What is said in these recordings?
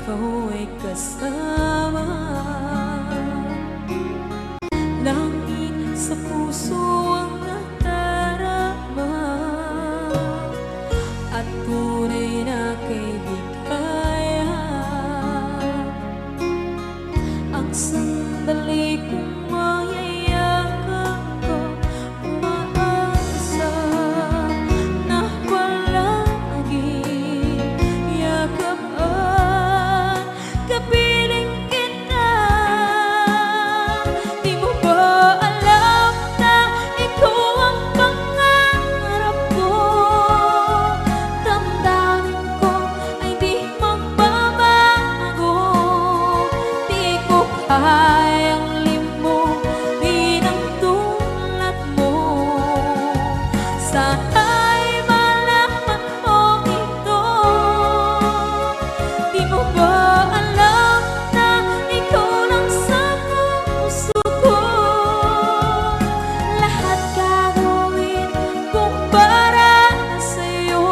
ikaw ay kasama. Langit sa puso ang nadarama, at tunay na kaibigan. Ang sandali kong mayayakap ko, umaasa na palaging yakapan, kapiling kita. Di mo ba alam na ikaw ang pangarap ko? Damdamin ko ay di magbabago. Di ko kayang limutin ang tulad mo. Sana'y malaman mo ito. Di mo ba alam na ikaw lang sa puso ko? Lahat gagawin kung para sa'yo.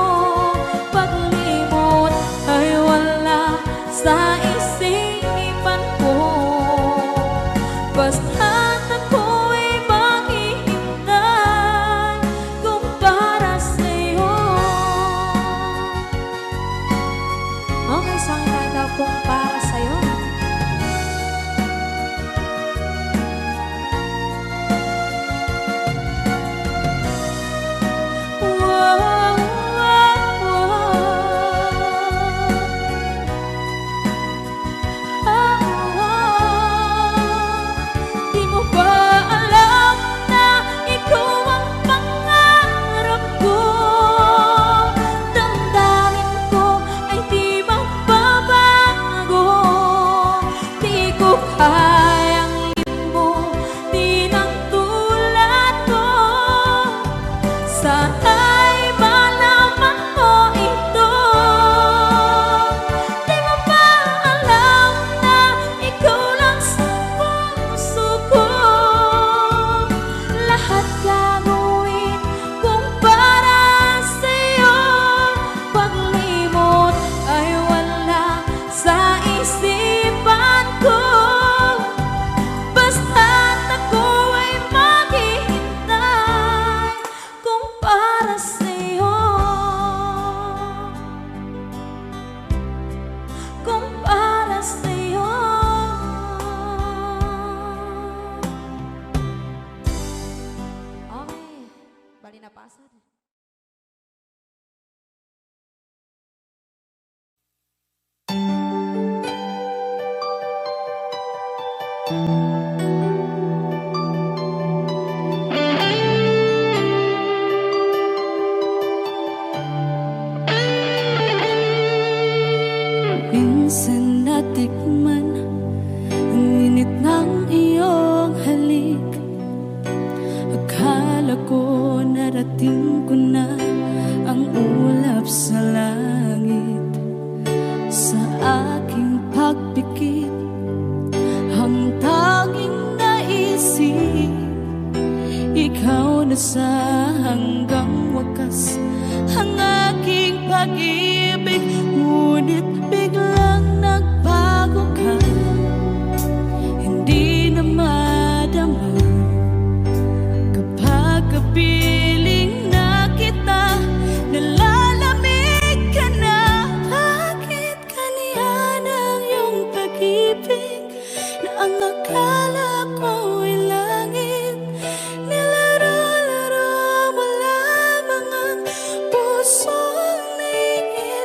Paglimot ay wala sa isipan ko. Basta't ako'y maghihintay kung para sa'yo. Okay, saan tayo kung para sa'yo? Wow, wow, Di mo ba alam na ikaw ang pangarap ko? Damdamin ko ay di magbabago. Di ko kayang limutin ang tulad ko. Sana'y malaman mo ito. Di mo ba alam na ikaw lang sa puso ko? Lahat gagawin kung para sa'yo. Paglimot ay wala sa isipan ko. Basta't ako ay maghihintay kung para sa'yo. Kung para sa'yo. Okay, bali na pasad. Minsan natikman ang init ng iyong halik. Akala ko narating ko na ang ulap sa langit. Sa aking pagpikit, ang tanging naisip, ikaw na sa hanggang wakas ang aking pag-ibig. Ngunit biglang nagbago ka, hindi na madama kapag kapiling na kita. Nalalamig ka na. Bakit kaniyan ang iyong pag-ibig na ang akala ko ay langit? Nilaro-laro mo lamang ang pusong naiibig.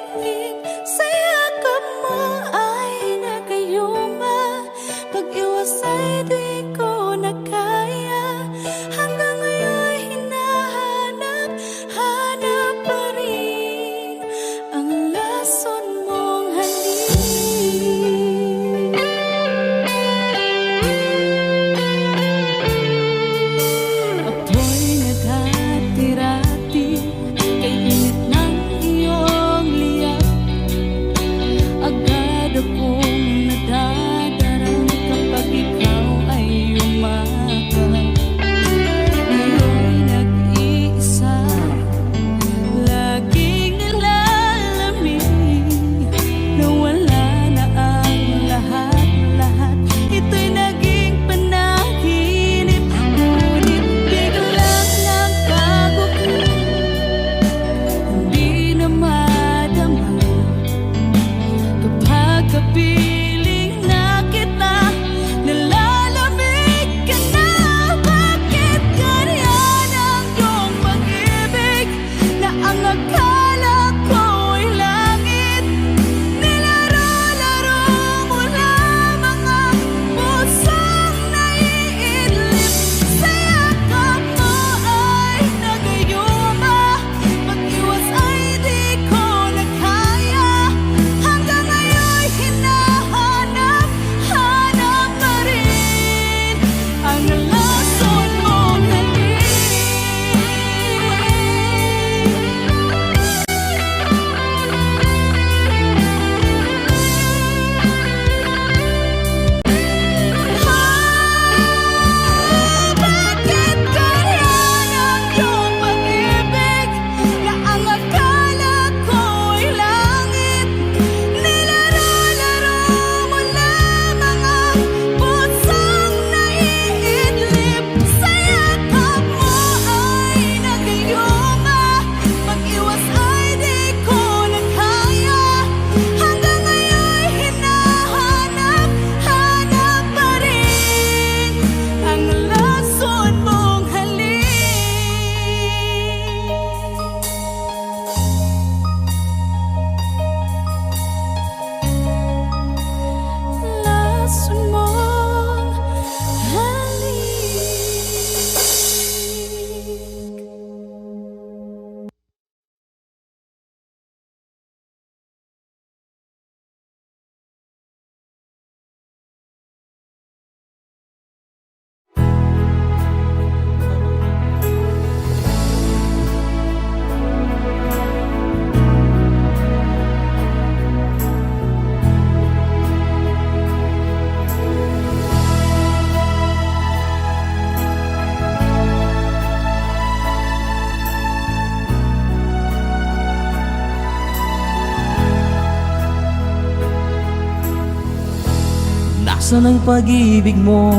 Nasaan ang pag-ibig mo?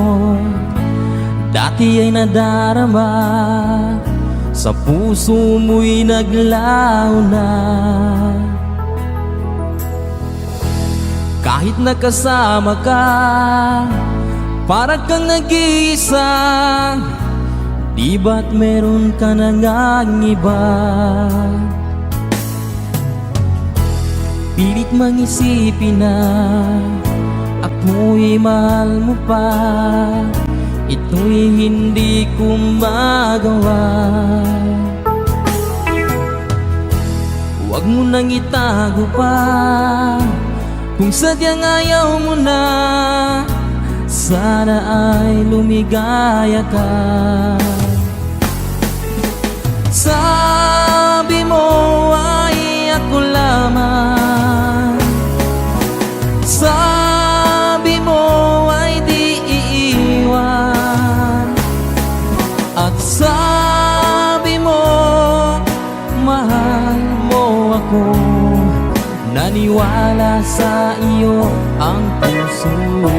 Dati ay nadarama, sa puso mo'y naglaho na. Kahit nakasama ka, parang kang nag-iisa. Di ba't meron ka na ngang iba? Pilit mang isipin na ako'y mahal mo pa. Ito'y hindi ko magawa. Huwag mo nang itago pa kung sadyang ayaw mo na. Sana ay lumigaya ka. Sabi mo ay ako lamang, sabi mo ay di iiwan, at sabi mo mahal mo ako. Naniwala sa iyo ang puso ko.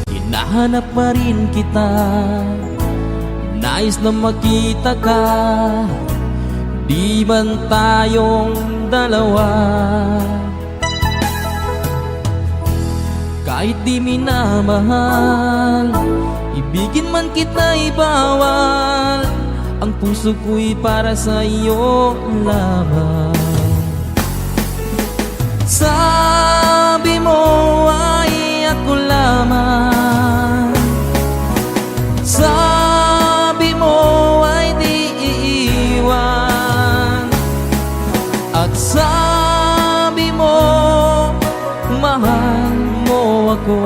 Hinahanap pa rin kita, nais na makita ka. Di man tayong dalawa, kahit di minamahal, ibigin man kita'y bawal. Ang puso ko'y para sa iyo lamang. Sabi mo ay ako lamang, sabi mo ay di iiwan, at sabi mo mahal mo ako.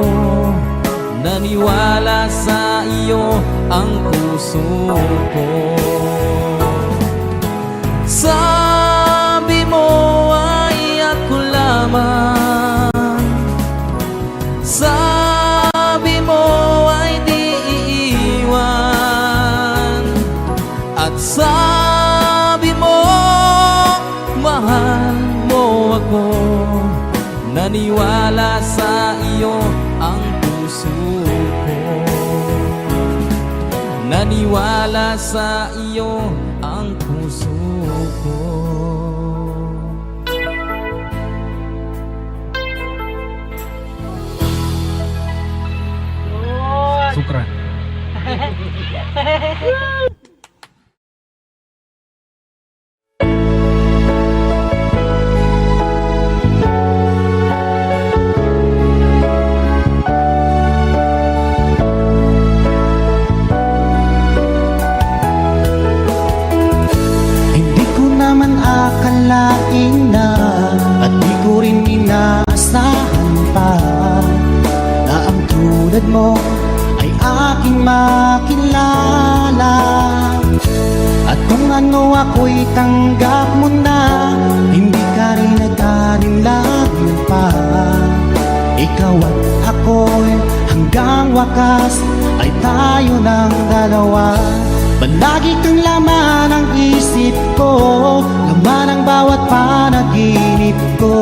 Naniwala sa iyo ang puso ko. Sabi mo ay ako lamang, sabi mo ay di iiwan, at sabi mo mahal mo ako. Naniwala sa iyo ang puso ko. Naniwala sa iyo ang puso ko. Sukran. Hindi ko naman akalain na, at di ko rin inaasahan pa, na ang tulad mo ay aking makilala. At kung ano ako'y tanggap mo na, hindi ka rin nag-alinlangan pa. Ikaw at ako'y hanggang wakas ay tayo ng dalawa. Palagi kang laman ng isip ko, laman ng bawat panaginip ko.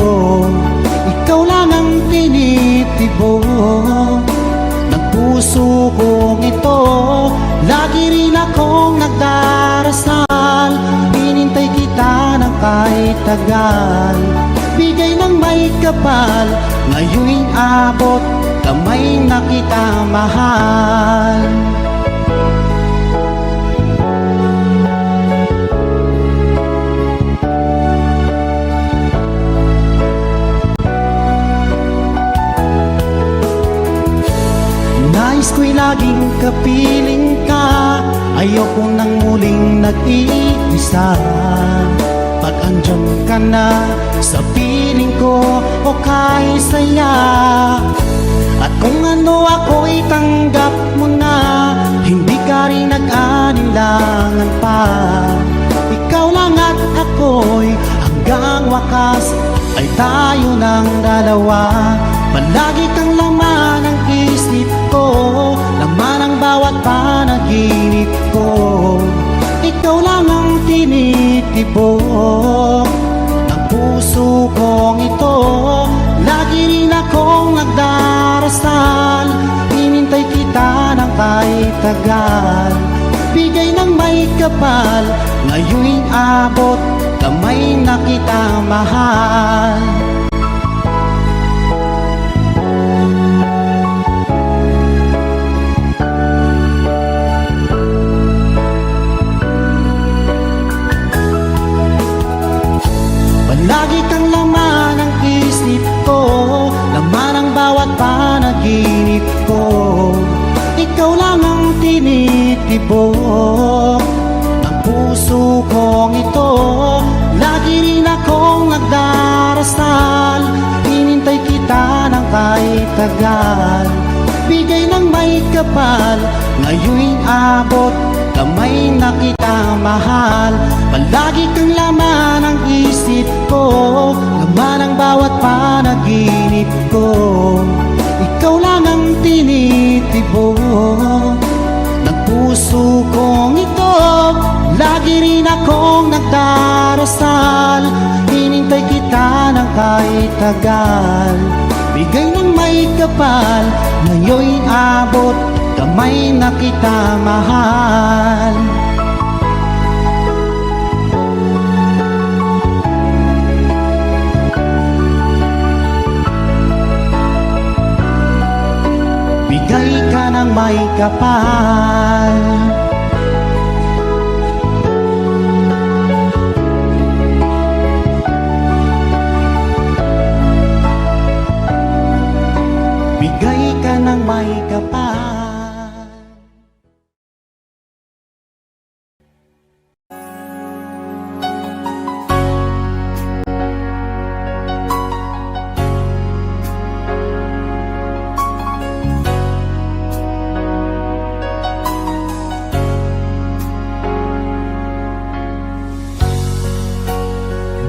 Ikaw lang ang tinitibo ng puso kong ito. Lagi rin akong nagdarasal, hinintay kita ng kahit tagal. Bigay ng may kapal, ngayon'y abot kamay na kita mahal. Nais ko'y laging kapiling ka, ayoko nang muling nag-iisa. Pag andyan ka na sa piling ko, o kay saya. At kung ano ako'y tanggap mo na, hindi ka rin nag-alinlangan pa. Ikaw lang at ako'y hanggang wakas ay tayo ng dalawa. Palagi kang laman bawat panaginip ko, ikaw lang ang tinitibok ng puso kong ito. Lagi rin akong nagdarasal, hinintay kita ng kahit tagal. Bigay ng may kapal, ngayon'y abot, kamay na kita mahal. Palagi kang laman ng isip ko, laman ang bawat panaginip ko. Ikaw lang ang tinitibok ng puso kong ito. Lagi rin akong nagdarasal, hinintay kita ng kahit tagal. Bigay ng may kapal, ngayon'y abot, kamay na kita mahal. Palagi kang laman ng isip ko, laman ang bawat panaginip ko. Ikaw lang ang tinitibok ng puso kong ito. Lagi rin akong nagdarasal, hinintay kita ng kahit tagal. Bigay ng may kapal, ngayon'y abot, kamay na kita mahal. Bigay ka ng may kapal. Bigay ka ng may kapal.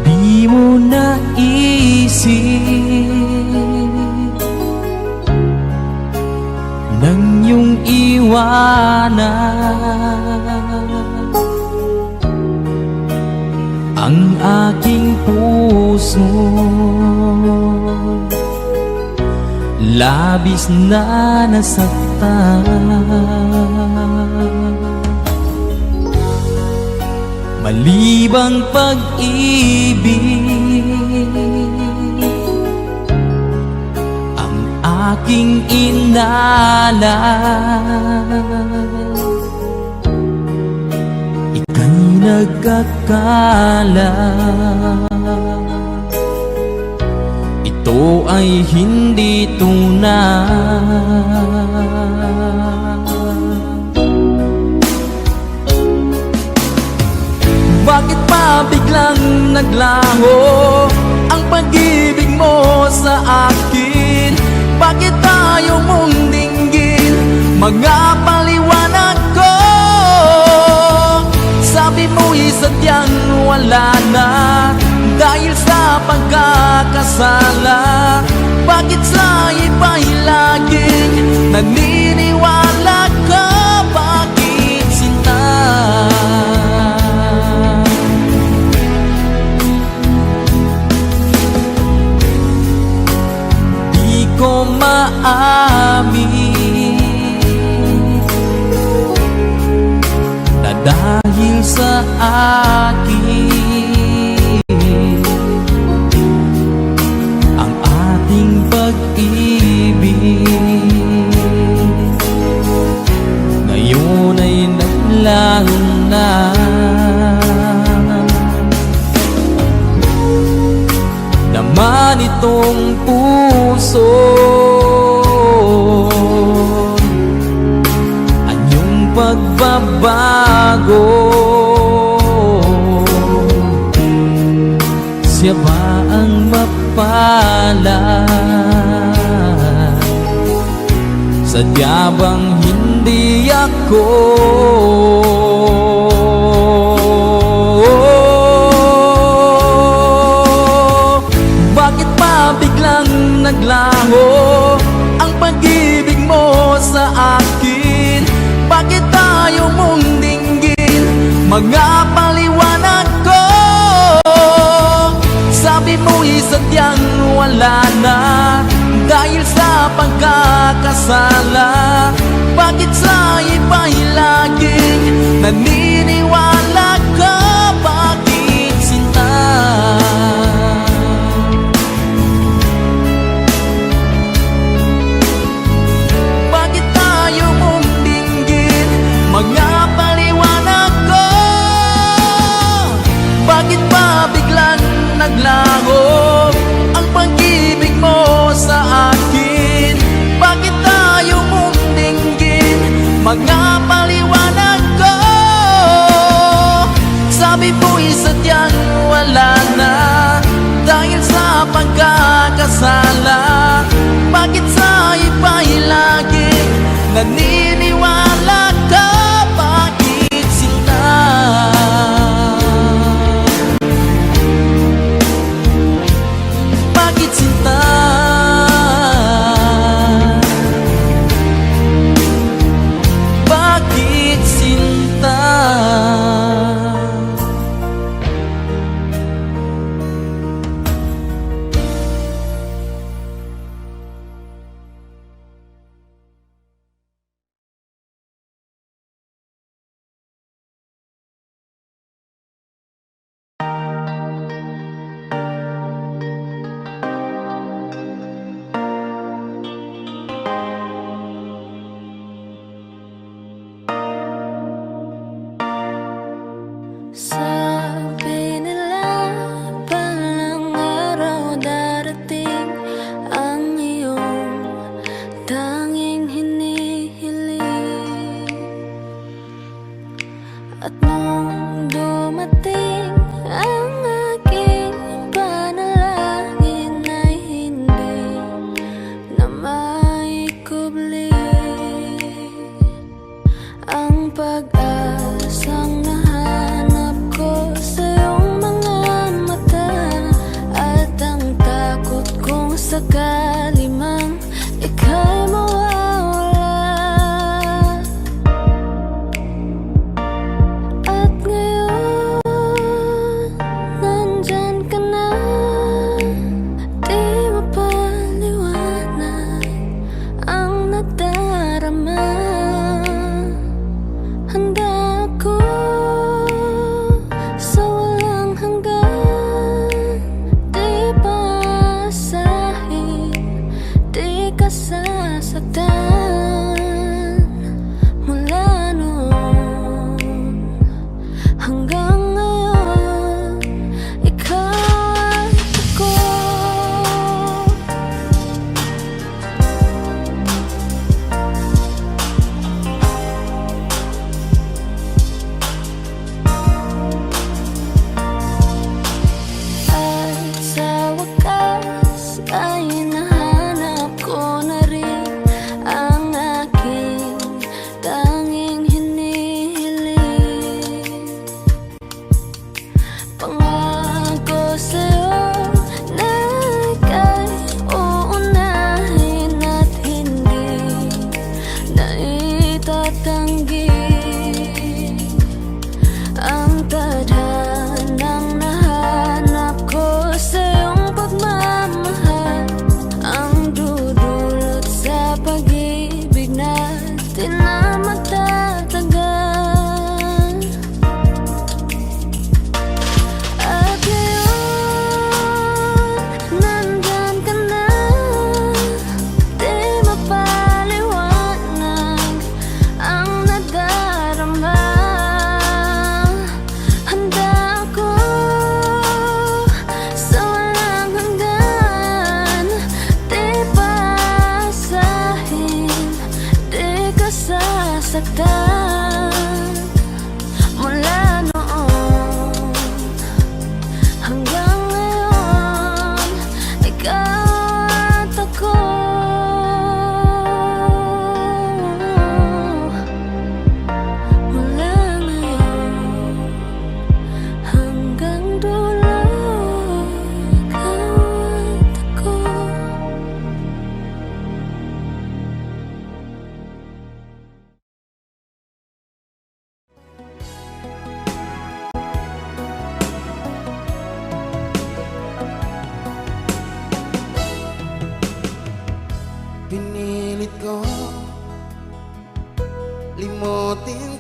Di mo naisip nang iyong iwanan ang aking puso. Labis na nasaktan, malibang pag-ibig ang aking inalay. Ika'y nagkakala, ito ay hindi tunay. Bakit pa biglang naglaho ang pag-ibig mo sa akin? Bakit tayo mong dinggin mga paliwanag ko? Sabi mo'y sadyang wala na dahil sa pagkakasala. Bakit sa iba'y laging naniniwala ka? Bakit sinta? Di ko maamin na dahil sa akin ang ating pag-ibig ngayon ay naglaho na. Naman itong puso anyong pagbabago, siya ba ang mapalad? Sadya bang hindi ako? Bakit pa biglang naglaho ang pag-ibig mo sa akin? mga paliwanag ko. Sabi mo'y sadyang wala na dahil sa pagkakasala. Bakit sa iba'y laging naniniwala ka? Bakit sinta? Bakit tayo mong dinggin? Mga paliwanag ko. Bakit ba biglang naglaho ang pag-ibig mo sa akin? Bakit tayo mong dinggin? Mga paliwanag ko. Sabi mo'y sadyang wala na dahil sa pagkakasala. Bakit sa iba'y laging naniniwala ka? Bakit sinta? Bakit sinta? Bakit sinta? Sabi nila palang araw darating ang iyong tanging hinihiling. At nung dumating ang aking panalangin ay hindi na maikubli ang pag-asang nahanap ko sa iyong mga mata, at ang takot kong sakali mang ika'y mawawala. At ngayon, nandyan ka na, di mapaliwanag ang nadarama. Handa ako sa walang hanggan, di pa asahin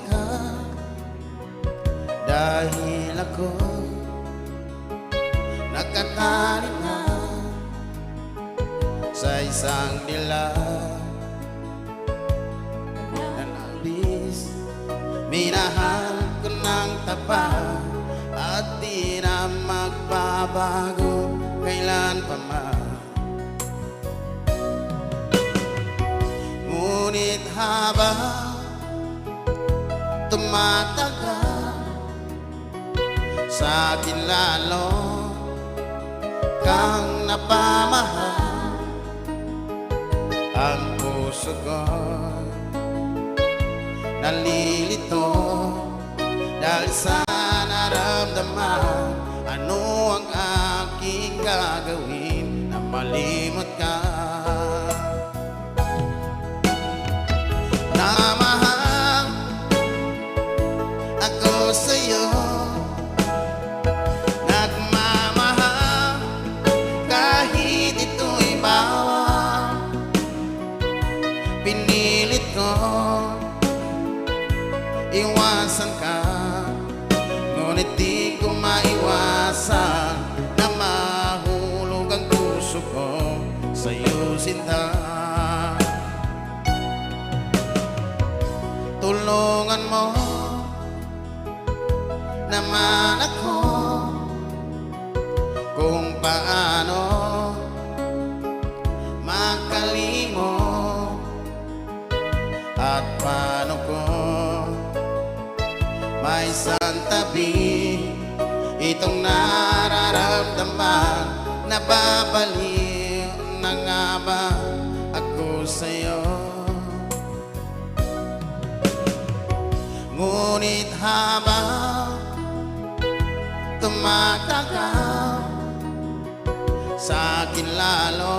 ka, dahil ako nakatali na sa isang dilag na nabis. Minahal ko ng tapat at di na magbabago kailan pa man. Ngunit habang tumatagal, sa akin lalo kang napamahal. Ang puso ko nalilito dahil sa naramdaman. Ano ang aking gagawin na malimot ka? Namahal ako sa'yo, nagmamahal kahit ito'y bawal. Pinilit ko iwasan ka, ngunit di ko maiwasan na mahulog ang puso ko sa'yo, sinta. Tulungan mo naman ako kung paano makalimot at paano ko may santabi itong nararamdaman. Nababaliw na nga ba ako sa'yo? Ngunit habang tumatagal, sa akin lalo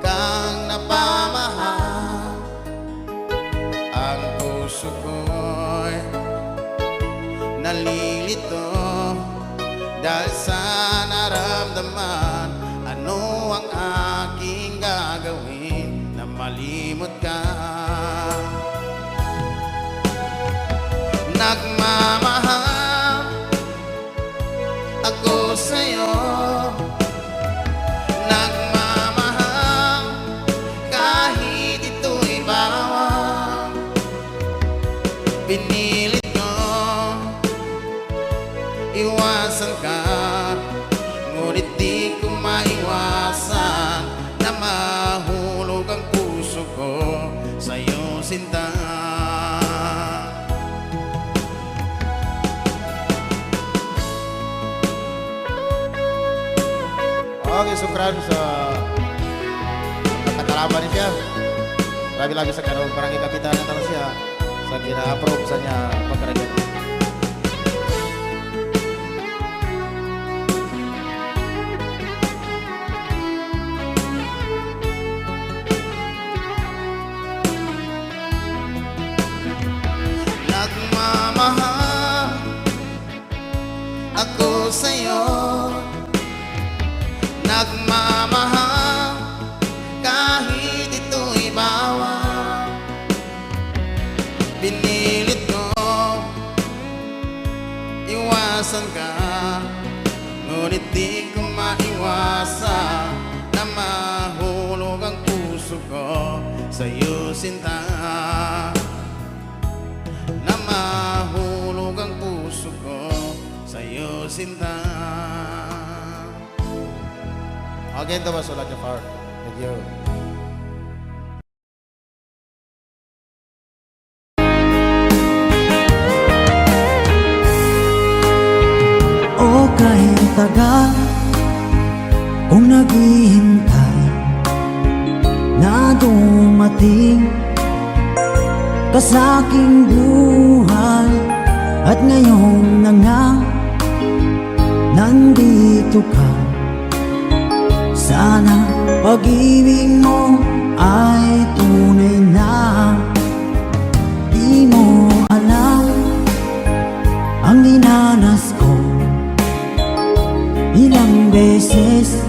kang napamahal. Ang puso ko'y nalilito dahil sa naramdaman. Ano ang aking gagawin na malimot ka? Nagmamahal ako sa'yo, nagmamahal kahit ito'y bawal. Pinilit ko iwasan ka, ngunit di ko maiwasan na mahulog ang puso ko sa'yo, sinta. Okay, sukran sa nakatalaman niya. Labi-labi sa karoon, barangay kapitan na talo siya sa gina-approve sa niya pagkaragyan. Nagmamahal ako sa'yo, nagmamahal kahit ito'y bawal. Pinilit ko iwasan ka, ngunit di ko maiwasan na mahulog ang puso ko sa'yo, sinta. Na mahulog ang puso ko sa'yo, sinta. Okay, ito ba sulat niya, Far? Thank you. O kahit tagal kung naghihintay na dumating ka sa aking buhay, at ngayon na nga nandito ka. Sana pag-ibig mo ay tunay na. Di mo alam ang dinanas ko, ilang beses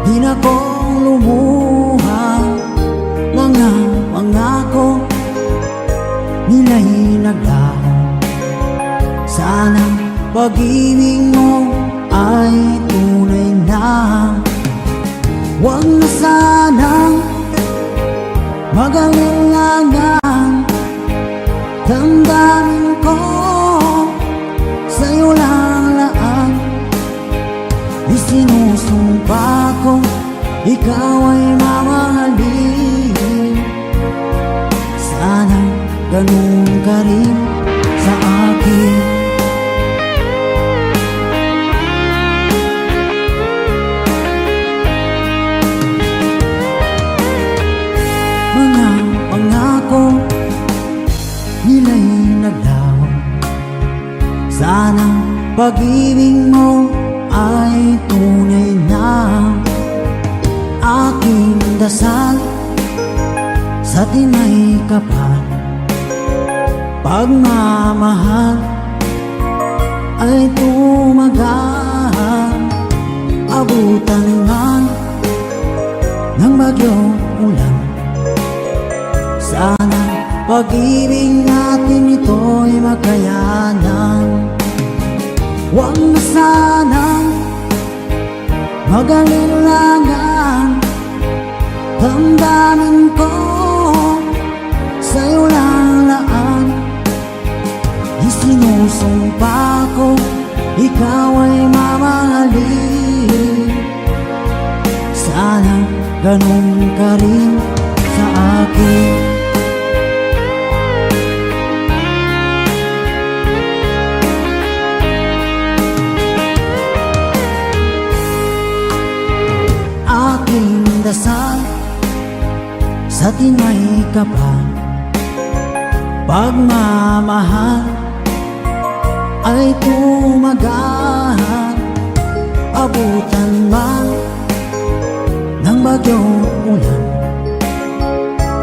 di na kong lumuha. Mga pangako nila'y naglaho. Sanang pag-ibig mo ay tunay na. Huwag na sanang mag-alilangan. Damdamin ko sa'yo lang laan. Isinusumpa ko ikaw ay mamahalin. Sana ganun ka rin sa akin. Mga pangako nila'y naglaho. Sana pag-ibig mo ay tunay na. Aking dasal sa tinay kapal, pagmamahal ay tumagal. Abutan man ng bagyong ulan. Sana pag-ibig natin ito'y makayanan. Huwag na sanang mag-alilangan. Damdamin ko sa'yo lang laan. Isinusumpa ko ikaw ay mamahalin. Sana ganun ka rin sa akin. Aking dasal sa tinay kapal, pagmamahal ay tumagal. Abutan man ng bagyong ulan.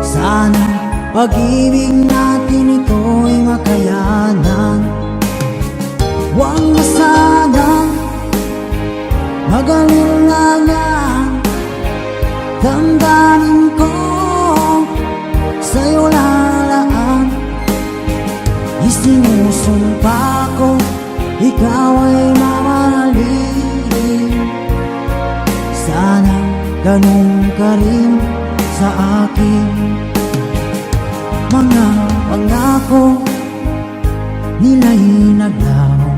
Sana pag-ibig natin ito'y makayanan. Huwag na sanang mag-alilangan. Damdamin ko sa'yo lalaan. Isinusumpa ko ikaw ay mamahalin. Sana ganun ka rin sa akin. Mga pangako nila'y naglaho.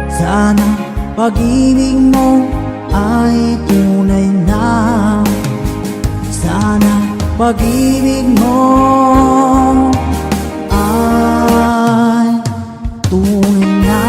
Sana pag-ibig mo ay tunay na. Sana pag-ibig mo ay tunay na.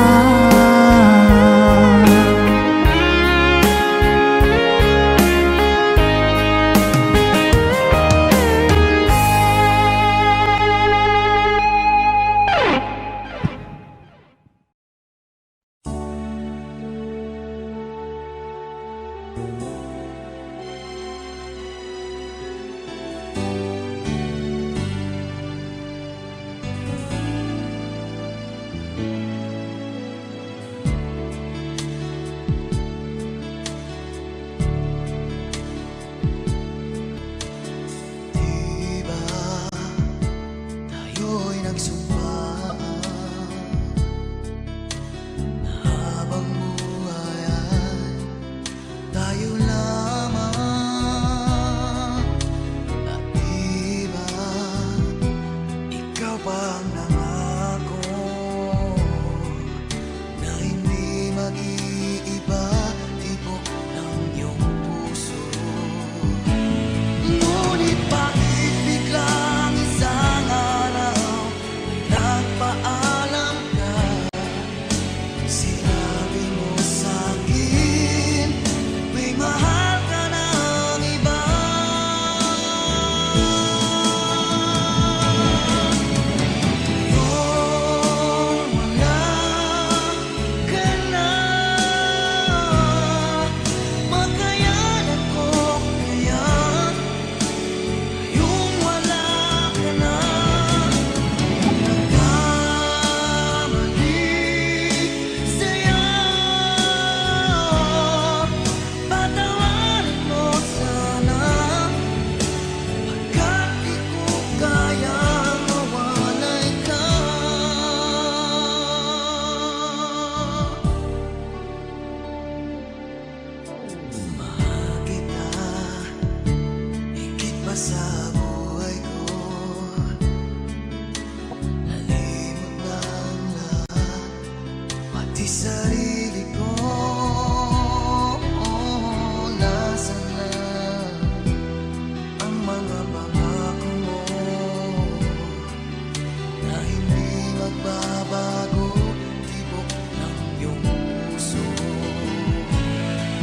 sarili ko, nasaan na ang mga pangako mo na hindi magbabago, tibok ng iyong puso.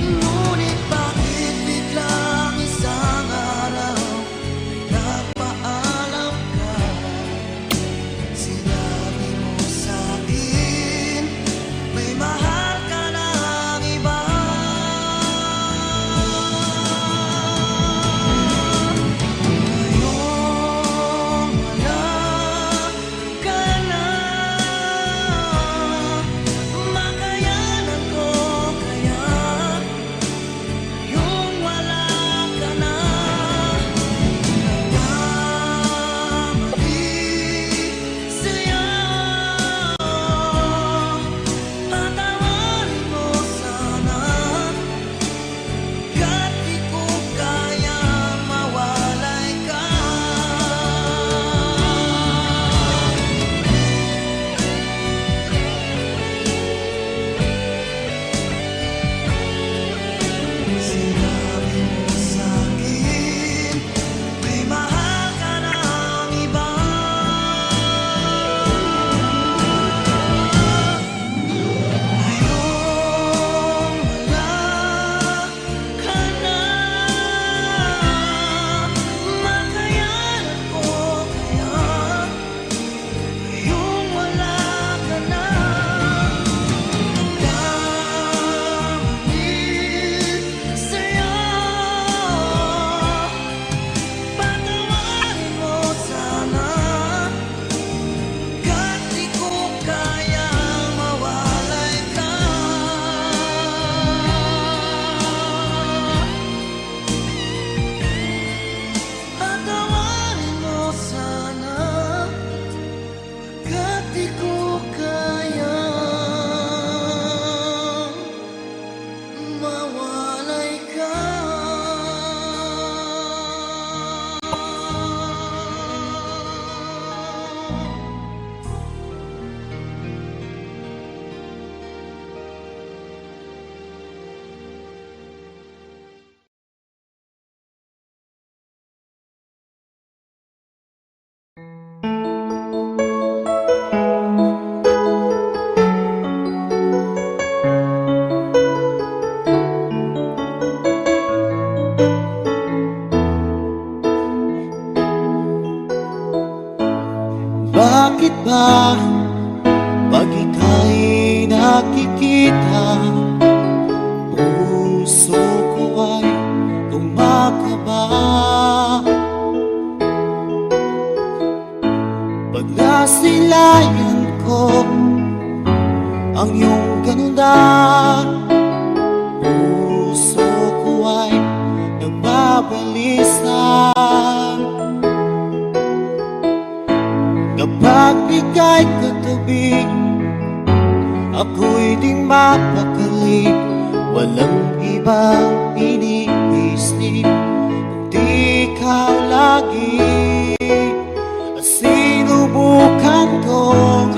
Ngunit bakit biglang isang araw ay nagpaalam ka? Sinabi mo sa'kin may mahal ka ng iba. Ngayong wala ka na, makayanan ko kaya yung wala ka na. Nagkamali sa'yo, patawarin mo sana, kahit di ko kaya mawalay ka. Sinabi mo sa'kin may mahal ka ng iba. Ngayong wala ka na, makayanan ko kaya ngayong wala ka na. Nagkamali sa'yo, patawarin mo sana, kahit di ko kaya mawalay ka. Patawarin mo sana, kahit di ko kaya mawalay ka. Bakit ba pag ika'y nakikita, puso ko ay kumakaba? Pag nasilayan ko ang iyong ganda, puso ko ay nagbabalisa. Kapag ika'y katabi, ako'y di mapakali. Walang ibang iniisip kundi ikaw lagi. At sinubukan kong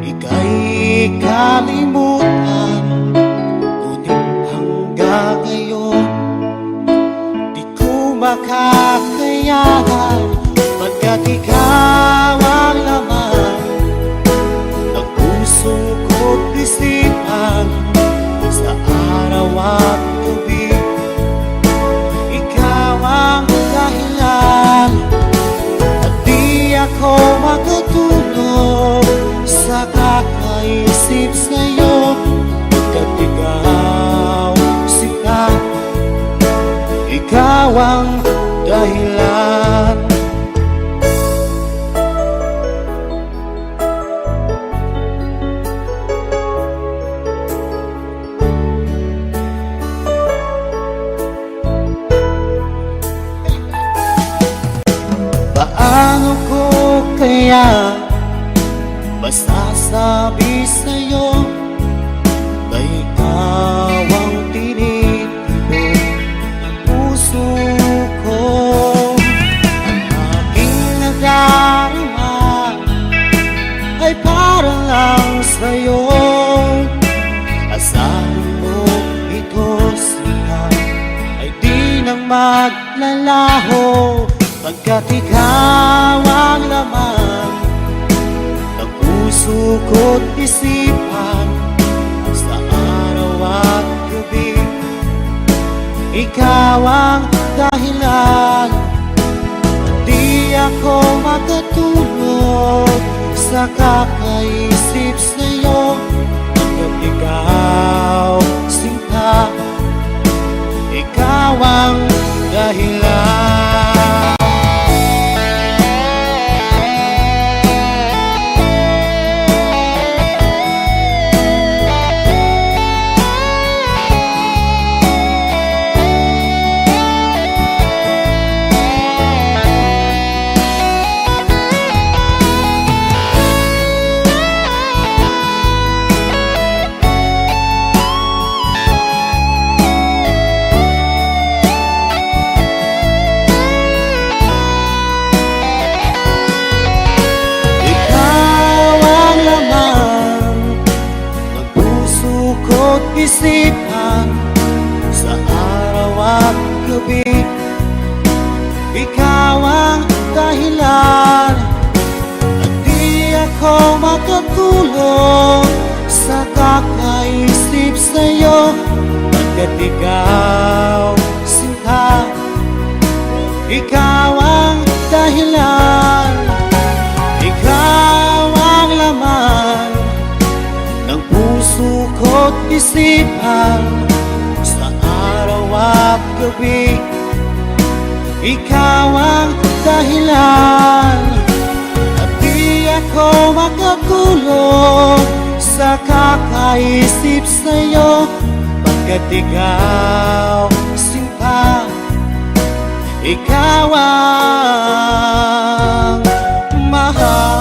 ika'y kalimutan, ngunit hanggang ngayon di ko makakayanan. Pagkat ikaw ang laman ng puso ko't isipan, sa araw at gabi ikaw ang dahilan. At di ako matutulog sa kakaisip sa'yo, pagkat ikaw sika, ikaw ang dahilan. Paano ko kaya masasabi sa'yo na ikaw ang tinitibok ng puso ko? Ang aking nadarama ay para lang sa'yo. maglalaho pagkat ikaw ang laman ng puso ko't isipan sa araw at gabi. Ikaw ang dahilan, di ako makatulog sa kakaisip sa'yo. Pagkat ikaw sinta, ikaw ang dahilan. Isipan sa araw at gabi. Ikaw ang dahilan at di ako makatulog sa kakaisip sa'yo. Pagkat ikaw sinta, ikaw ang dahilan, ikaw ang laman ng puso ko't isipan sa araw at gabi. Ikaw ang dahilan at di ako makatulog sa kakaisip sa'yo. Pagkat ikaw sinta, ikaw ang mahal.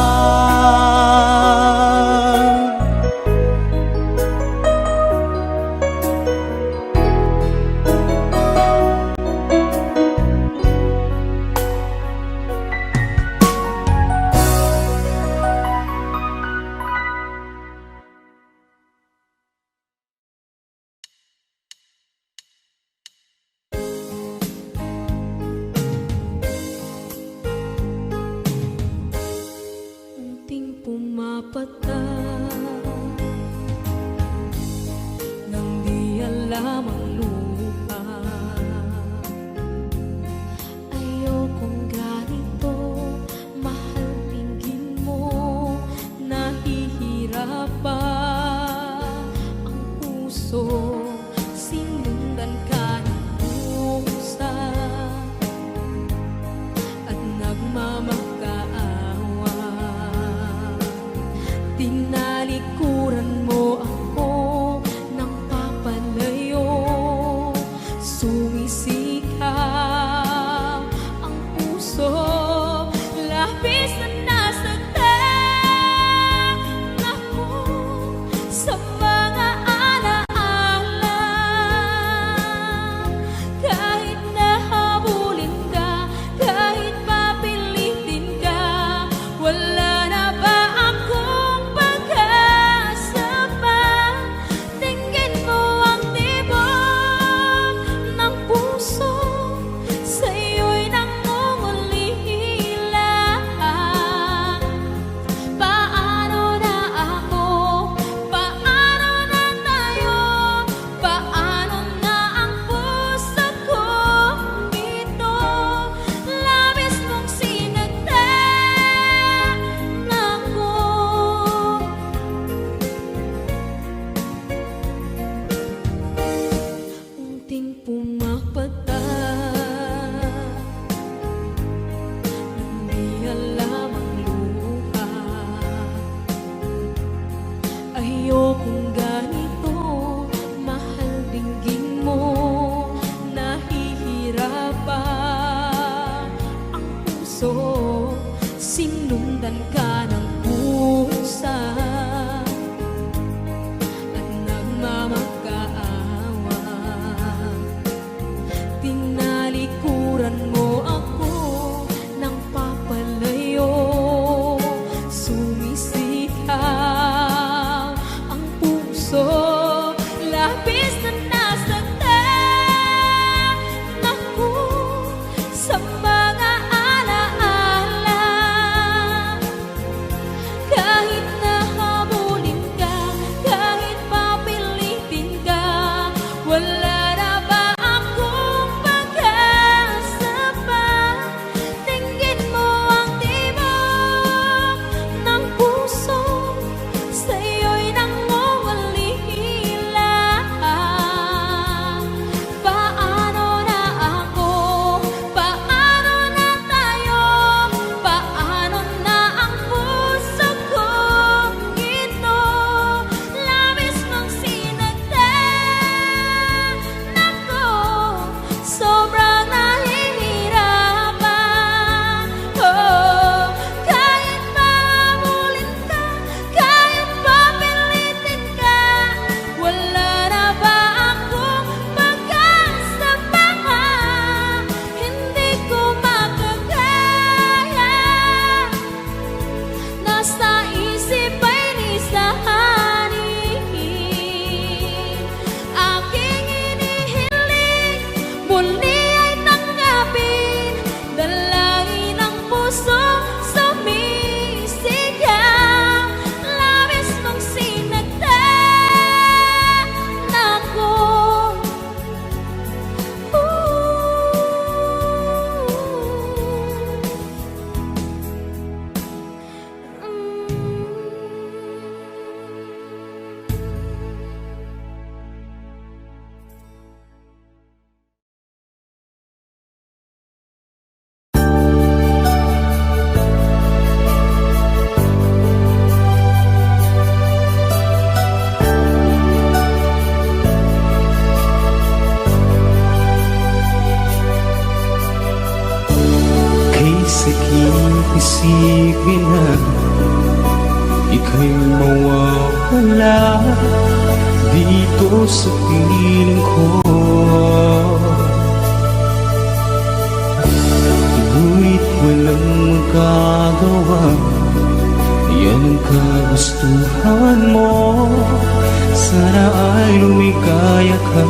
sa isip ay nisahanin. Aking inihiling, muli ay tanggapin. Dalangin ang puso, sumisigaw. Labis mong sinagdan ako. Kay sakit isipin na ika'y mawawala dito sa piling ko. Ngunit walang magagawa, yan ang kagustuhan mo. Sana ay lumigaya ka.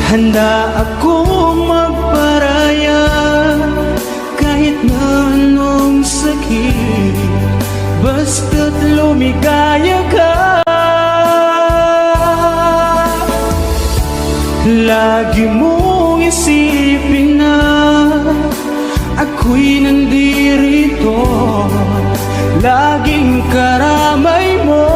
Handa akong magparaya kahit na anong sakit, basta't lumigaya ka. Lagi mong isipin na ako'y nandirito, laging karamay mo.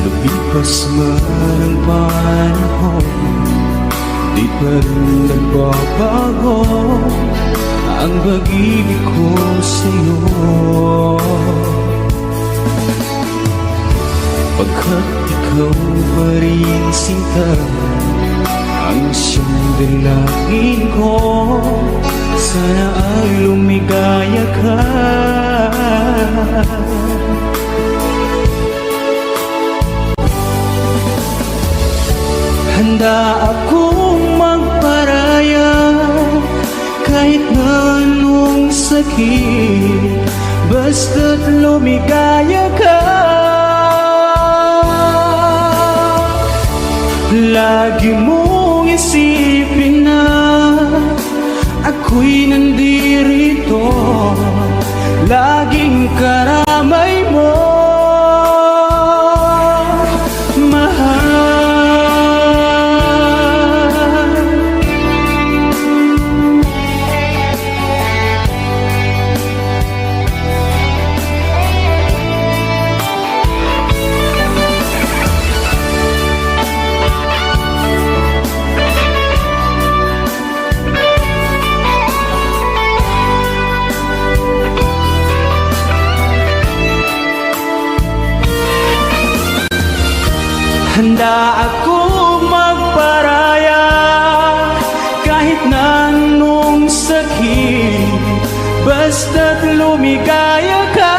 Lumipas man ang panahon, di pa rin nagbabago ang pag-ibig ko sa'yo. Pagkat ikaw pa rin sinta ang siyang dalangin ko, sana ay lumigaya ka. Handa akong magparaya kahit na anong sakit, basta't lumigaya ka. Lagi mong isipin na ako'y nandirito, laging karamay mo. Handa akong magparaya kahit na anong sakit, basta't lumigaya ka.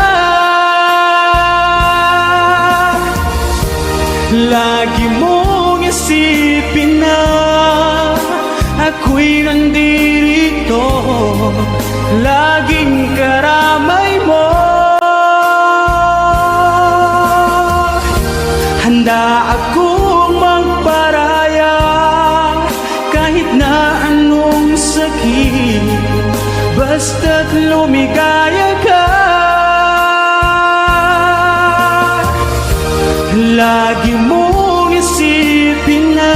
Lagi mong isipin na ako'y nandirito, laging karamay mo. Handa akong magparaya kahit na anong sakit, basta't lumigaya ka. Lagi mong isipin na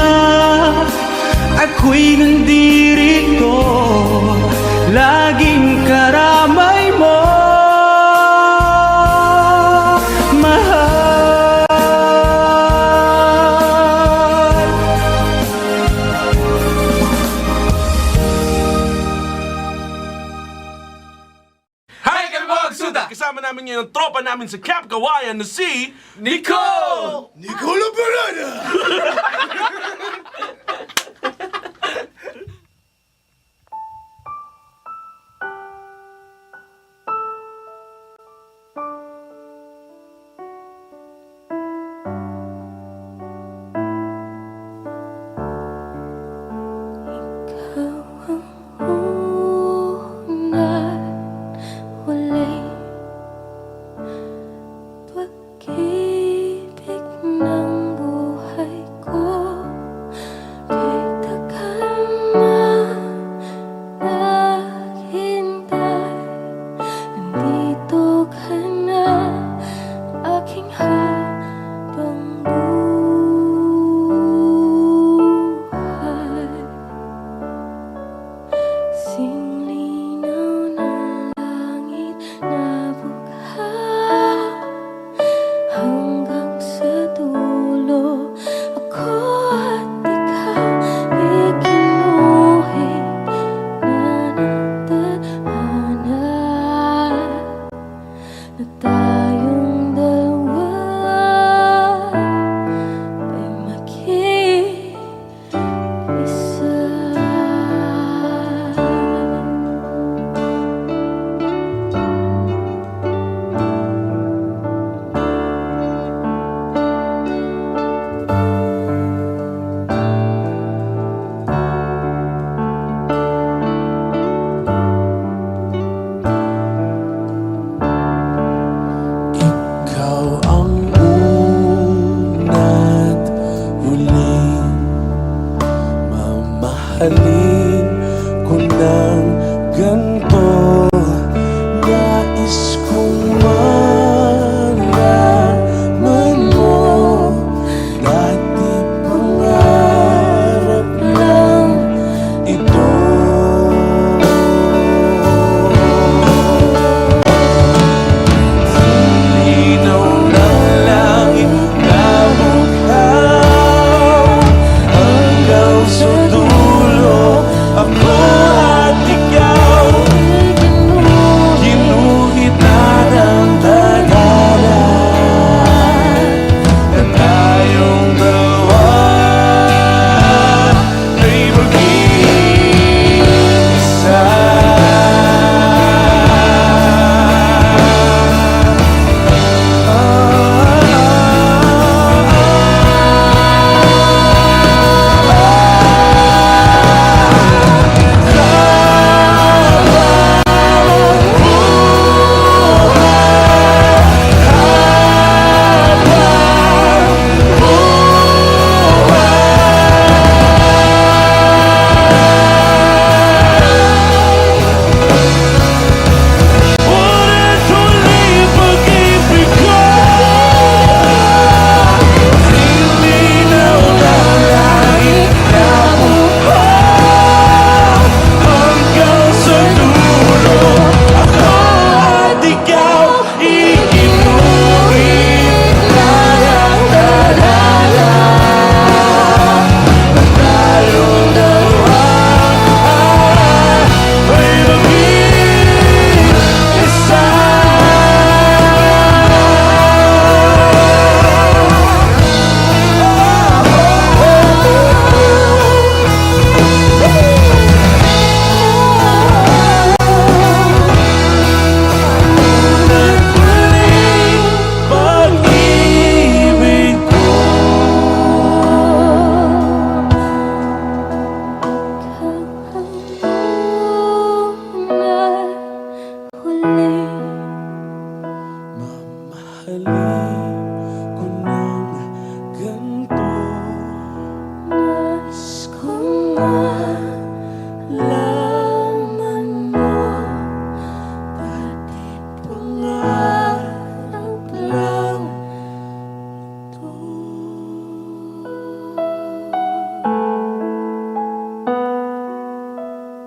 ako'y nandirito, laging karamay mo. Kasama namin ngayon ang tropa namin sa Camp Kawayan na si Nicole! Nicole Parada!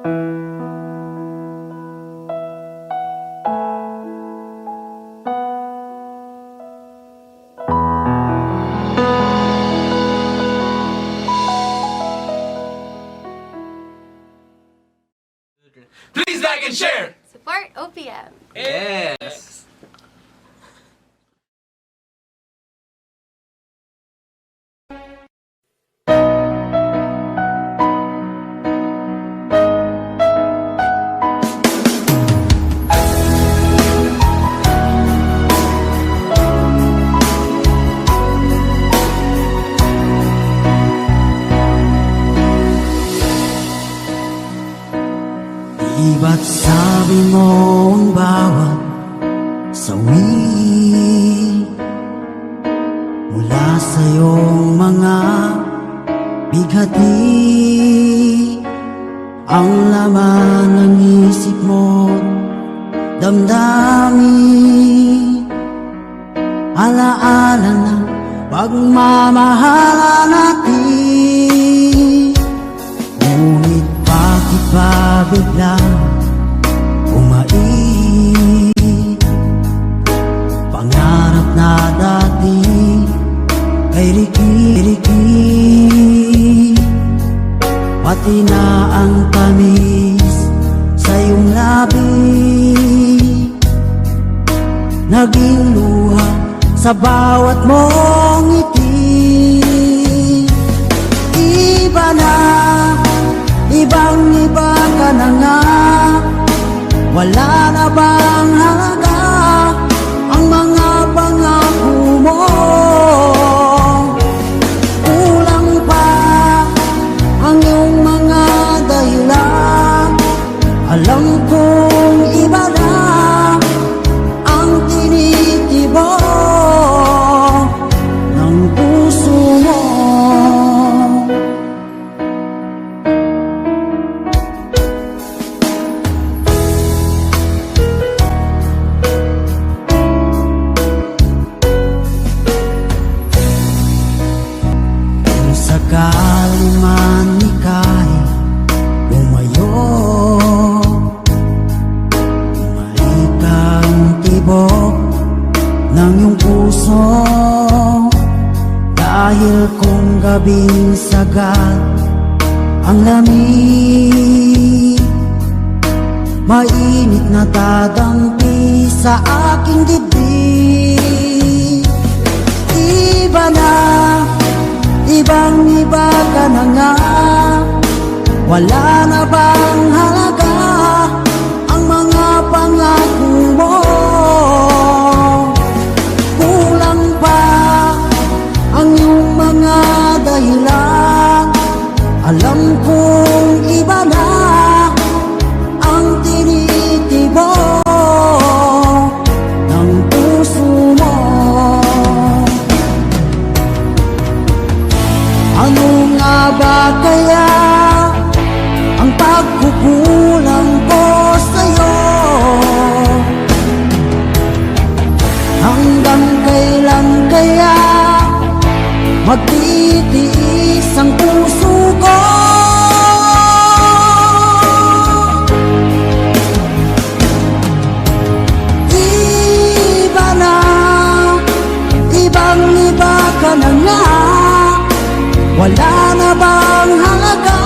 Please like and share. Support OPM. Yes. Di ba't sabi mo ang bawat sawi mula sa iyong mga bighati ang laman ng isip mo, damdamin, alaala ng pagmamahala natin. Ngunit bakit ba biglang umait? Pangarap na dati kay Ricky, pati na ang tamis sa iyong labi, naging luha sa bawat mong ngiti. Iba na, ibang-iba ka na nga, wala na bang halaga ang mga pangako mo? Kulang pa ang iyong mga dahilan, alam kong iba na ang tinitibok ng puso mo. Kung sakali man ika'y lumayo, bumalik ang tibok ng iyong puso, dahil kung gabing sagad ang lamig, mainit na dadampi sa aking dibdib. Iba na, ibang-iba ka na nga, wala na bang halaga ang mga pangako mo? Kulang pa ang iyong mga dahilan, alam kong iba na ang tinitibok ng puso mo. Ano nga ba kaya ang pagkukulang ko sa'yo? Hanggang kailan kaya magtitiis ang puso ko? Iba na, ibang-iba ka na nga, wala na bang halaga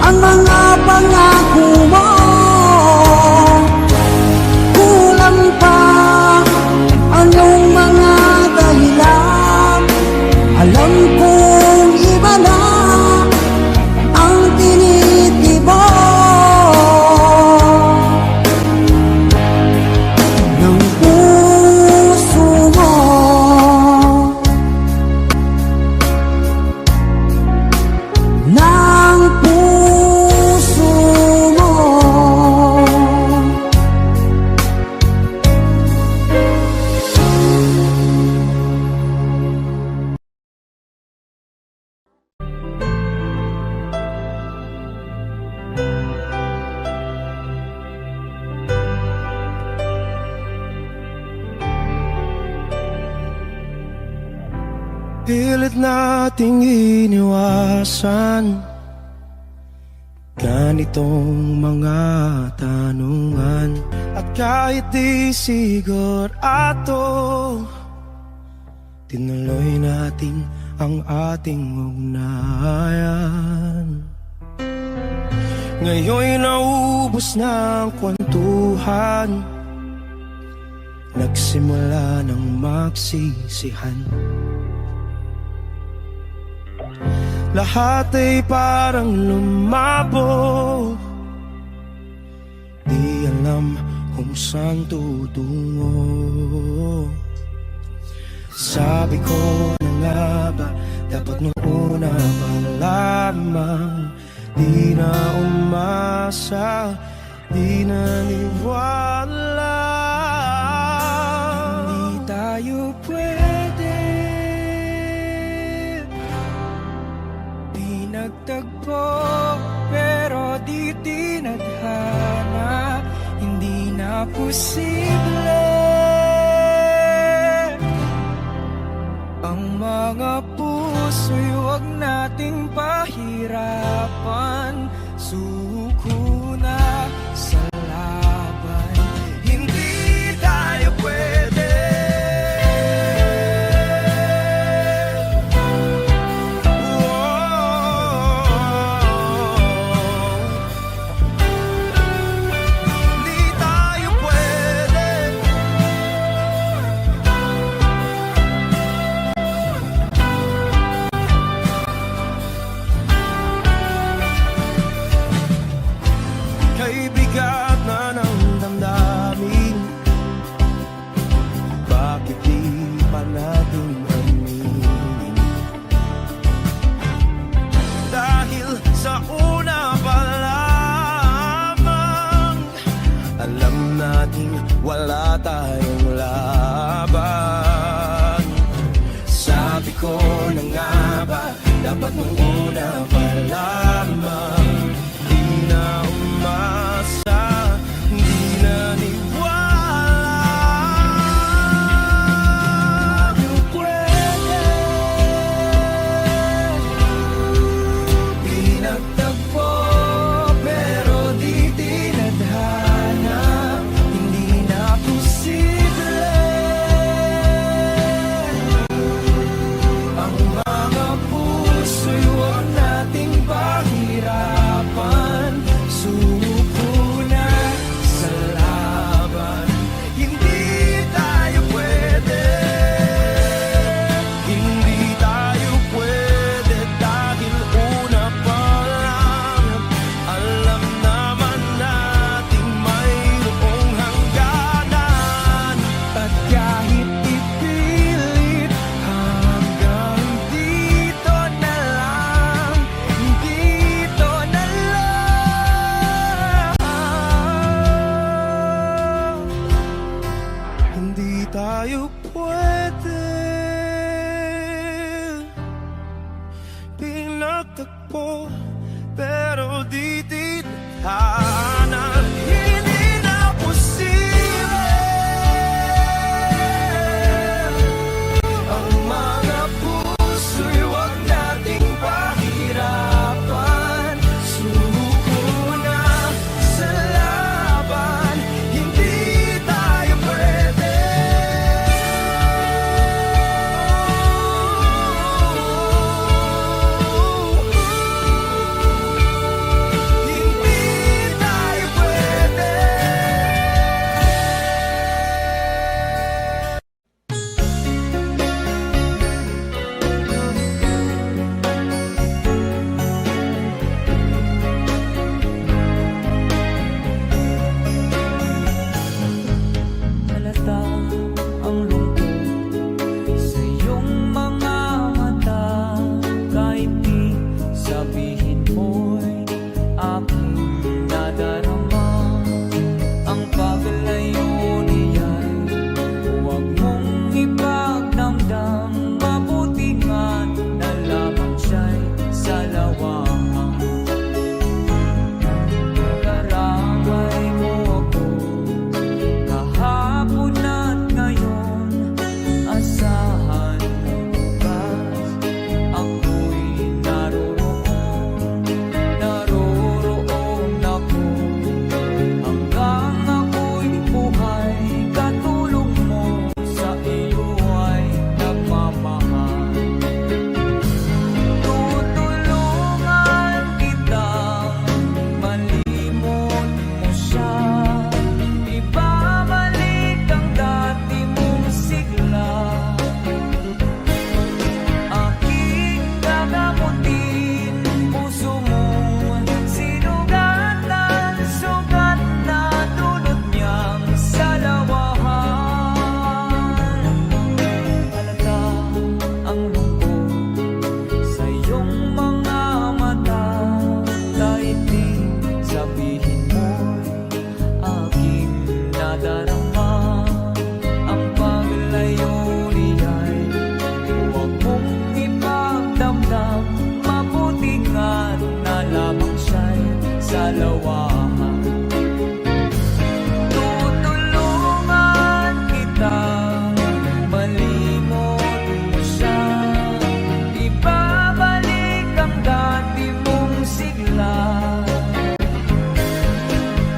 ang mga pangako mo? Kulang pa ang iyong mga dahilan, alam kong iba na ang tinitibok ng puso mo. Ng puso mo. Pilit nating iniwasan ganitong mga tanungan. At kahit di sigurado, tinuloy natin ang ating ugnayan. Ngayon'y naubos na ang kwentuhan, nagsimula ng magsisihan. Lahat ay parang lumabo, di alam kung saan tutungo. Sabi ko na nga ba, dapat nung una pa lamang, di na umasa, di naniwala. Hindi tayo pwede, di nagtagpo, pero di tinadhana. Hindi na posible ang mga puso'y huwag nating pahirapan. Suko na sa laban, hindi tayo pwede. Hindi tayo pwede. Kay bigat na ng damdamin, bakit di pa natin aminin? Dahil sa una pa lamang, alam natin wala tayong laban. Sabi ko na nga ba, dapat nung una pa lamang, di na umasa, di naniwala. Tayo pwede, di nagtagpo, pero di tinadhana. Hindi na posible ang mga puso'y huwag nating pahirapan. Suko na sa laban, hindi tayo pwede. Hindi tayo pwede dahil una pa lang, alam naman nating mayroong hangganan. At kahit ipilit, hanggang dito na lang, dito na lang. Hindi tayo pwede, pinagtagpo, pero di tinadhana. Hindi na posible ang mga puso'y huwag nating pahirapan. Suko na sa laban, hindi tayo pwede. Hindi salawahan. Tutulungan kitang malimot mo siya, ibabalik ang dati mong sigla.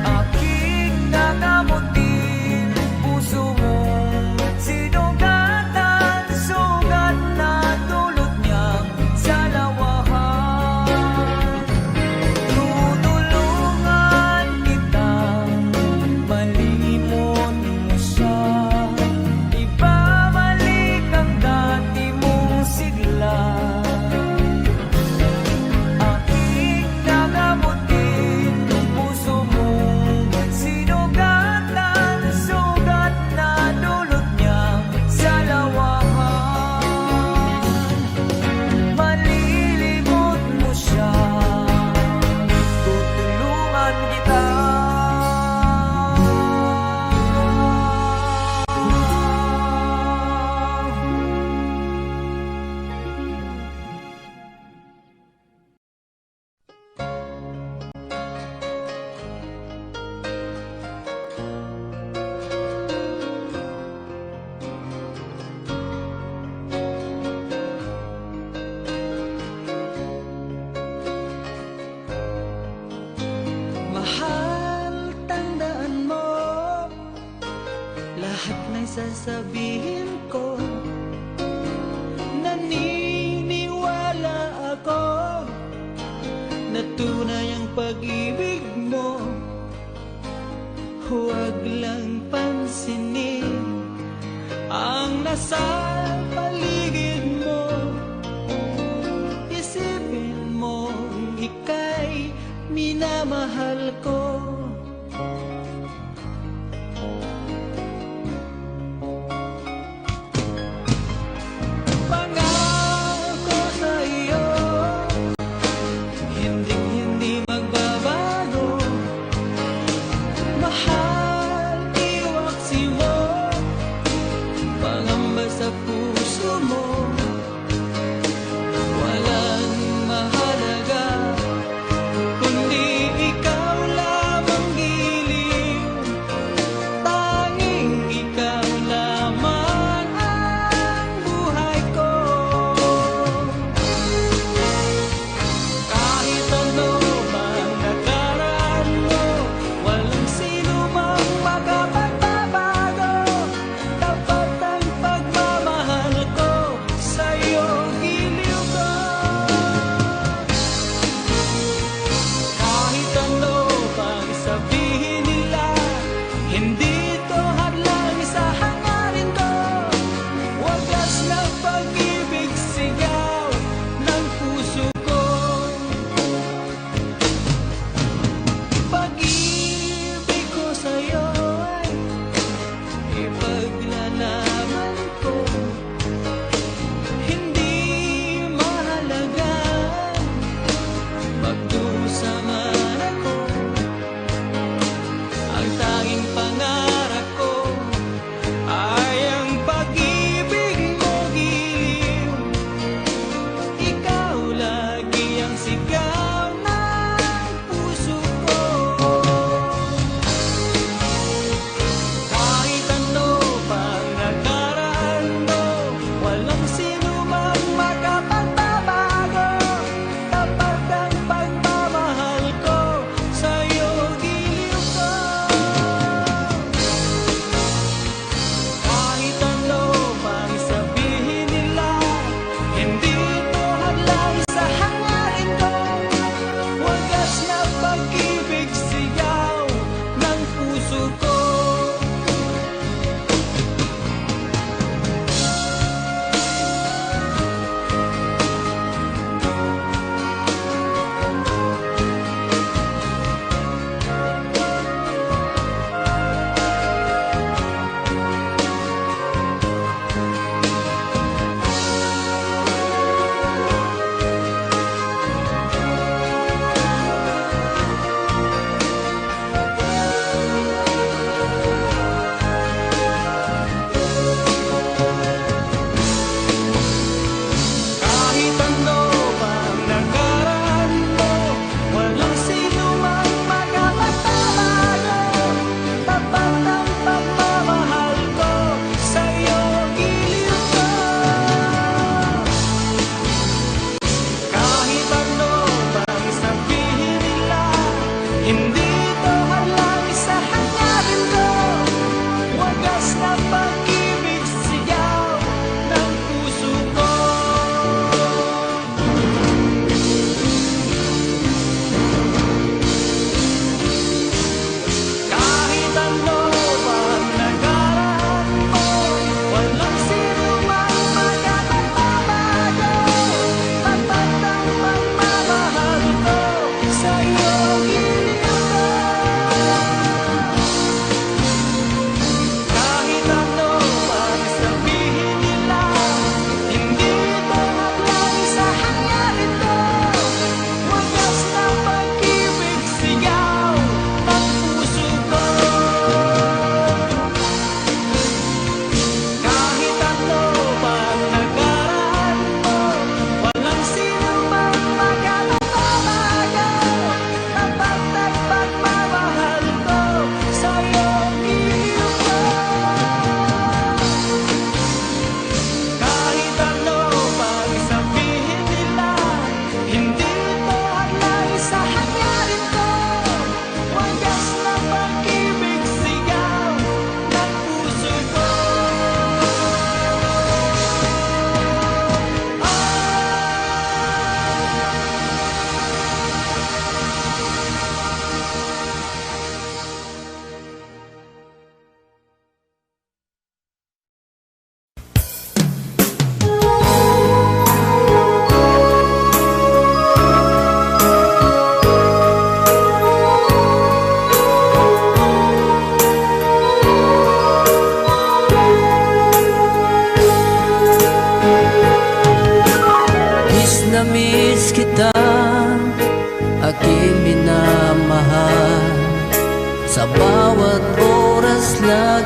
Aking nanamutin puso mong sinugatan, sugat na dulot niyang salawahan. Tutulungan kitang malimot mo siya, ibabalik ang dati mong sigla. Aking nagamutin puso mong sinugatan, sugat na dulot niyang salawahan. Malilimot mo siya, tutulungan kita. Mahal, tandaan mo lahat ng sasabihin ko. Naniniwala ako na tunay ang pag-ibig mo. Huwag lang pansinin ang nasa paligid mo. Isipin mo, ika'y minamahal ko. Pangako sa iyo, hindi magbabago. Mahal, iwaksi mo, pangamba sa puso mo. Walang mahalaga kundi ikaw lang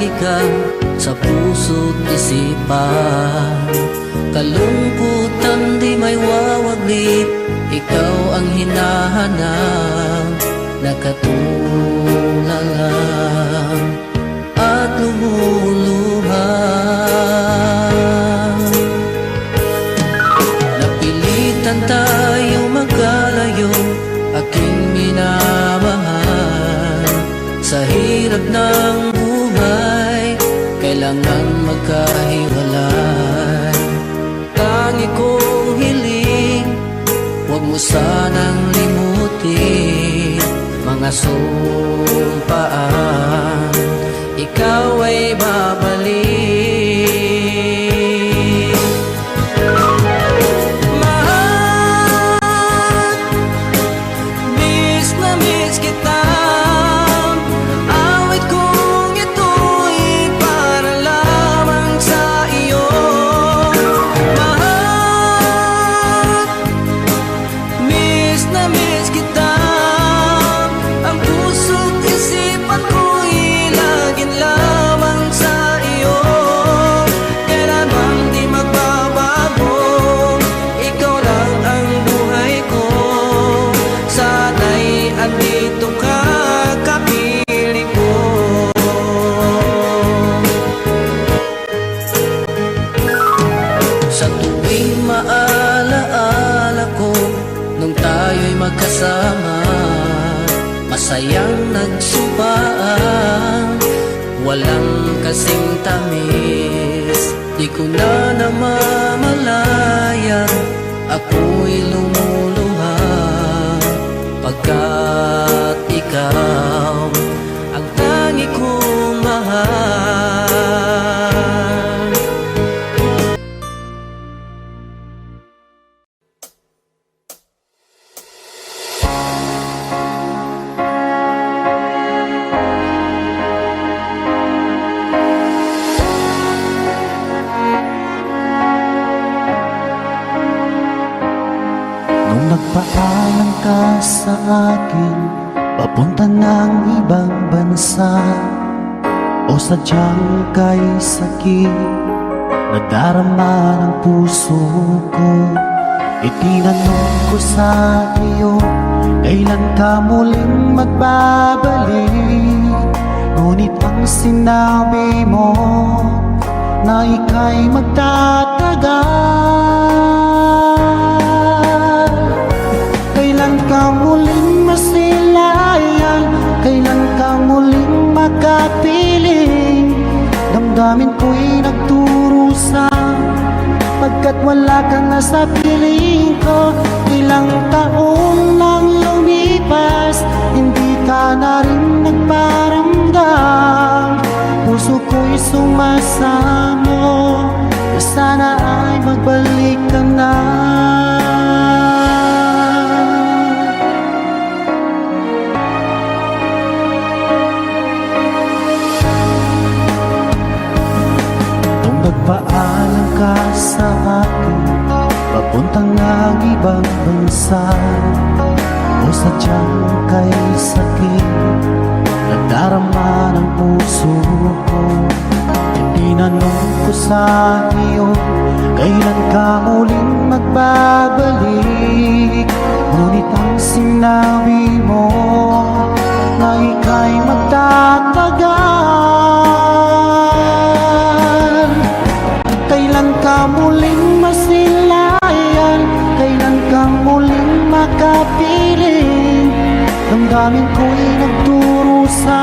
lagi ka sa puso't isipan. Kalungkutan di may wawaglit, ikaw ang hinahanap, nakatulala at lumuluha. Napilitan tayo magkalayo, aking minamahal. Sa hirap ng buhay, kailangan magkahiwalay. Tangi kong hiling, huwag mo sanang limutin mga sumpaan, ikaw ay babalik. Mahal, miss na miss kita. Awit kong ito'y para lamang sa iyo. Mahal, miss na miss kita. Ang puso't isipan ko'y laging lamang sa iyo. Kailanman di magbabago, ikaw lang ang buhay ko. Sana'y andito ka, kapiling ko. Sa tuwing maalaala ko nung tayo'y magkasama, masayang nagsumpaan, walang kasing tamis. Di ko na namamalayan, ako'y lumuluha, pagkat ikaw ang tangi kong mahal. Nung nagpaalam ka sa akin, papunta ng ibang bansa, o sadyang kay sakit, nadarama ng puso ko. Itinanong ko sa iyo, kailan ka muling magbabalik? Ngunit ang sinabi mo, na ika'y magtatagal. Kailan ka muling masilayan? Kailan ka muling makapiling? Damdamin ko'y nagturusa, pagkat wala kang nasa piling ko. Ilang taon nang lumipas, hindi ka na rin nagparamdam. Puso ko'y sumasamo, na sana ay magbalik ka na. Nung nagpaalam ka sa akin, papuntang ng ibang bansa, o sadyang kay sakit, nadarama ng puso ko. Tinanong ko sa iyo, kailan ka muling magbabalik? Ngunit ang sinabi mo, na ika'y magtatagal. Kailan ka muling masilayan? Kailan ka muling makapiling? Damdamin ko'y nagturusa,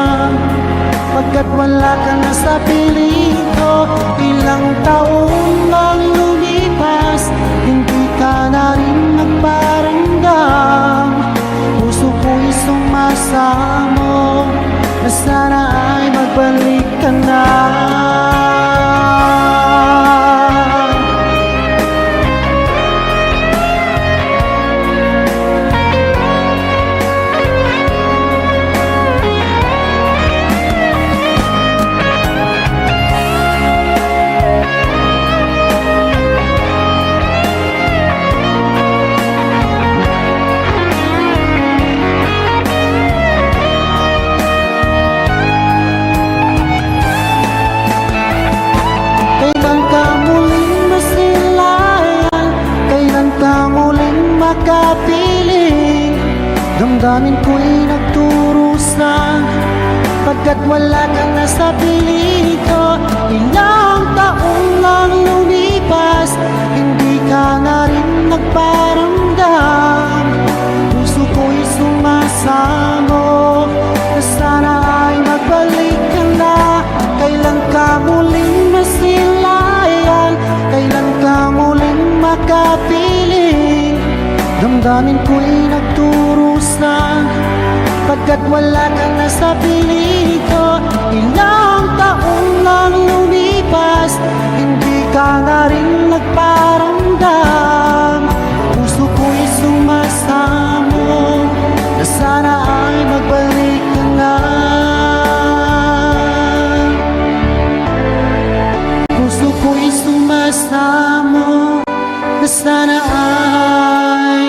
pagkat wala ka na sa piling ko. Ilang taon nang lumipas, hindi ka na rin nagparamdam. Puso ko'y sumasamo, na sana ay magbalik ka na. Damdamin ko'y nagturusa pagkat wala kang nasa piling ko. Ilang taong lang lumipas, hindi ka na rin nagparamdam. Puso ko'y sumasamo na sana ay magbalik ka na. Kailan ka muling masilayan, kailan ka muling makapiling. Damdamin ko'y nagturusa pagkat wala kang nasa piling ko. Ilang taong lang lumipas, hindi ka na rin nagparamdam. Puso ko'y sumasamo na sana ay magbalik ka na. Puso ko'y sumasamo na sana ay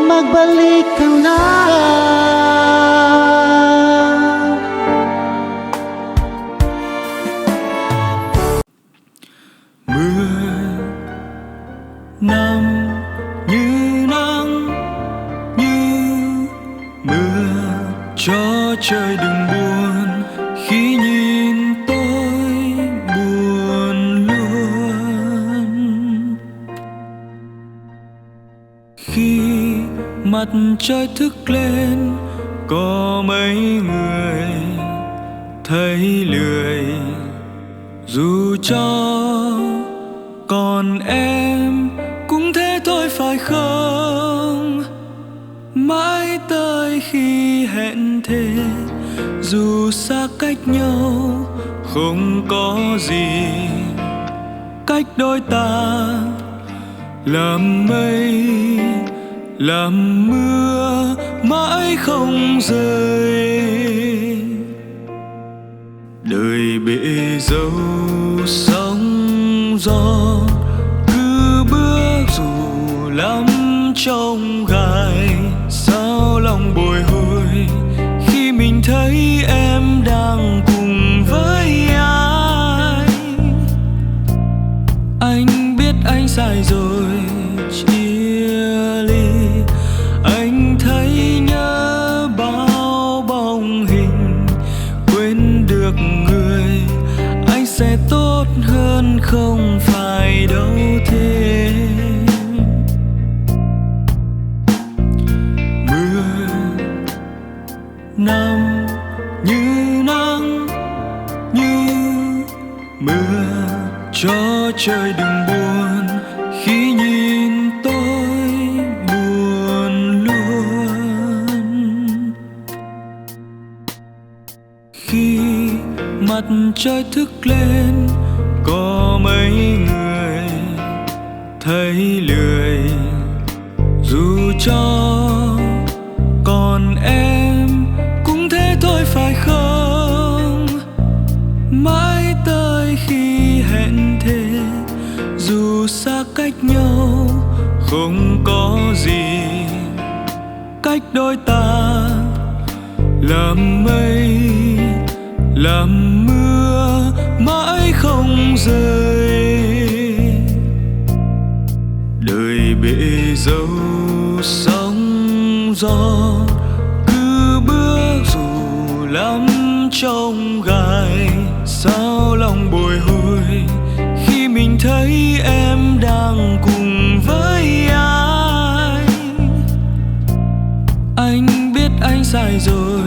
magbalik ka na. Năm như nắng như mưa, cho trời đừng buồn khi nhìn tôi buồn luôn. Khi mặt trời thức lên, có mấy người thấy lười, dù cho còn em cũng thế thôi phải không? Mãi tới khi hẹn thề, dù xa cách nhau không có gì cách đôi ta. Làm mây làm mưa mãi không rơi, đời bể dâu sóng gió cứ bước dù lắm trong gai. Sao lòng bồi hồi khi mình thấy em đang cùng với ai? Anh biết anh sai rồi chia ly, anh thấy nhớ bao bóng hình. Quên được người anh sẽ tốt hơn, không phải đâu thế. Mưa năm như nắng như mưa, cho trời đừng buồn khi nhìn tôi buồn luôn. Khi mặt trời thức lên, có mấy người thấy lười, dù cho còn em cũng thế thôi phải không? Mãi tới khi hẹn thề, dù xa cách nhau không có gì cách đôi ta. Làm mây làm mưa mãi không rơi, đời bể dâu sóng gió cứ bước dù lắm trong gai. Sao lòng bồi hồi khi mình thấy em đang cùng với ai? Anh biết anh sai rồi